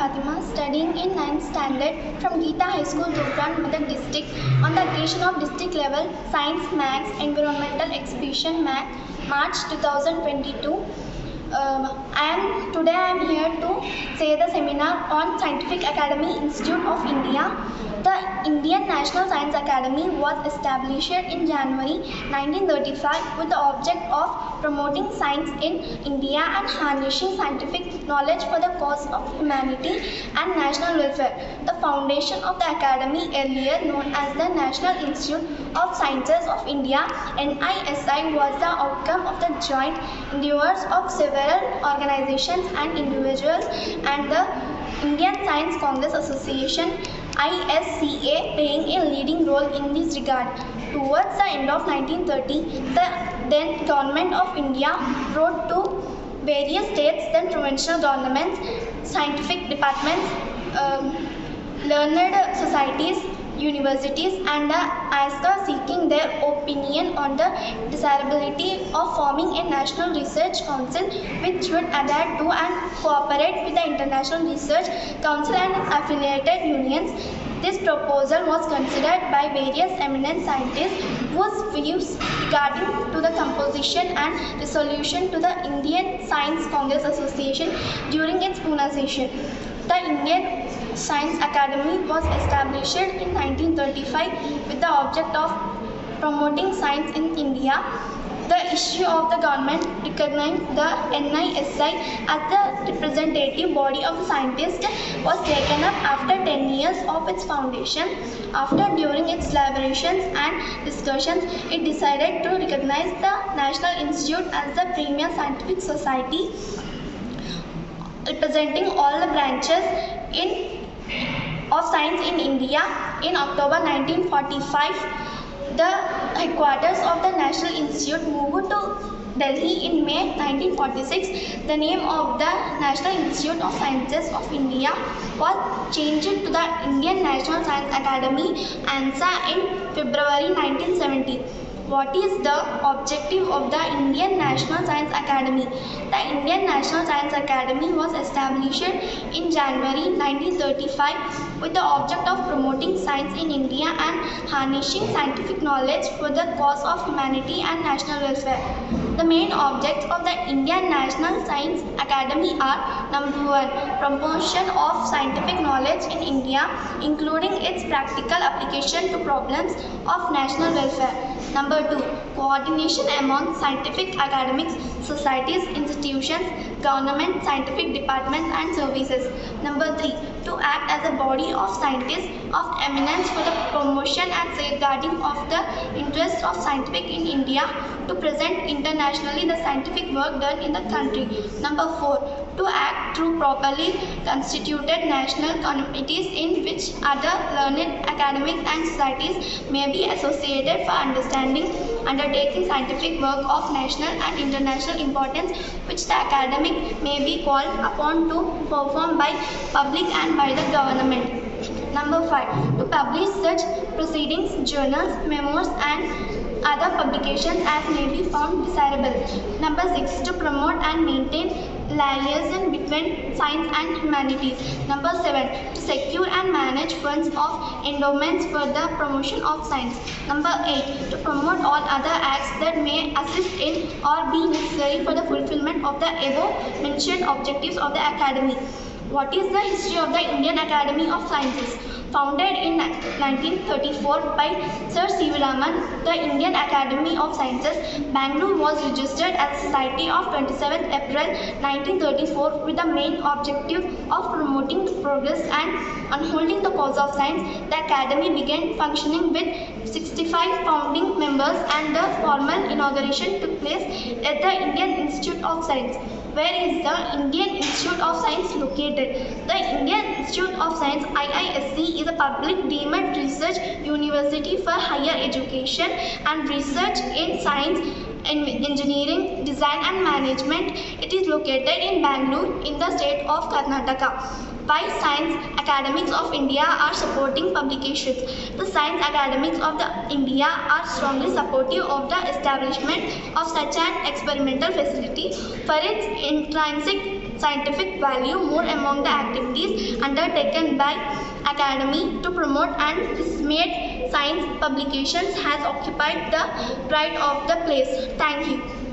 Fatima, studying in 9th standard from Geeta High School, Jofran, Madak district, on the occasion of district level Science Max Environmental Exhibition March 2022. Today I am here to say the seminar on Scientific Academy Institute of India. The Indian National Science Academy was established in January 1935 with the object of promoting science in India and harnessing scientific knowledge for the cause of humanity and national welfare. The foundation of the academy, earlier known as the National Institute of Sciences of India (NISI), was the outcome of the joint endeavours of several organizations and individuals, and the Indian Science Congress Association (ISCA) playing a leading role in this regard. Towards the end of 1930, the then Government of India wrote to various states, then provincial governments, scientific departments, learned societies, universities, and ASCA seeking their opinion on the desirability of forming a national research council which would adhere to and cooperate with the International Research Council and its affiliated unions. This proposal was considered by various eminent scientists whose views regarding to the composition and resolution to the Indian Science Congress Association during its Pune session. The Indian Science Academy was established in 1935 with the object of promoting science in India. The issue of the government recognizing the NISI as the representative body of the scientists was taken up after 10 years of its foundation. During its deliberations and discussions, it decided to recognize the National Institute as the premier scientific society representing all the branches of science in India. In October 1945, the headquarters of the National Institute moved to Delhi. In May 1946, the name of the National Institute of Sciences of India was changed to the Indian National Science Academy (ANSA) in February 1970. What is the objective of the Indian National Science Academy? The Indian National Science Academy was established in January 1935 with the object of promoting science in India and harnessing scientific knowledge for the cause of humanity and national welfare. The main objects of the Indian National Science Academy are: number 1, promotion of scientific knowledge in India, including its practical application to problems of national welfare. Number 2, coordination among scientific academics, societies, institutions, government, scientific departments and services. Number 3, to act as a body of scientists of eminence for the promotion and safeguarding of the interests of scientific in India, to present internationally the scientific work done in the country. Number 4, to act through properly constituted national committees in which other learned academics and societies may be associated for undertaking scientific work of national and international importance which the academic may be called upon to perform by public and by the government. Number 5, to publish such proceedings, journals, memos and other publications as may be found desirable. Number 6, to promote and maintain liaison between science and humanities. Number 7, to secure and manage funds of endowments for the promotion of science. Number 8, to promote all other acts that may assist in or be necessary for the fulfillment of the above mentioned objectives of the Academy. What is the history of the Indian Academy of Sciences? Founded in 1934 by Sir C.V. Raman, the Indian Academy of Sciences, Bangalore was registered as a society of 27 April 1934 with the main objective of promoting the progress and upholding the cause of science. The Academy began functioning with 65 founding members and the formal inauguration took place at the Indian Institute of Science. Where is the Indian Institute of Science located? The Indian Institute of Science (IISc) is a public deemed research university for higher education and research in science, engineering, design and management. It is located in Bangalore in the state of Karnataka. Why Science Academics of India are supporting publications? The Science Academics of India are strongly supportive of the establishment of such an experimental facility for its intrinsic scientific value. More among the activities undertaken by Academy to promote and disseminate science publications has occupied the pride of the place. Thank you.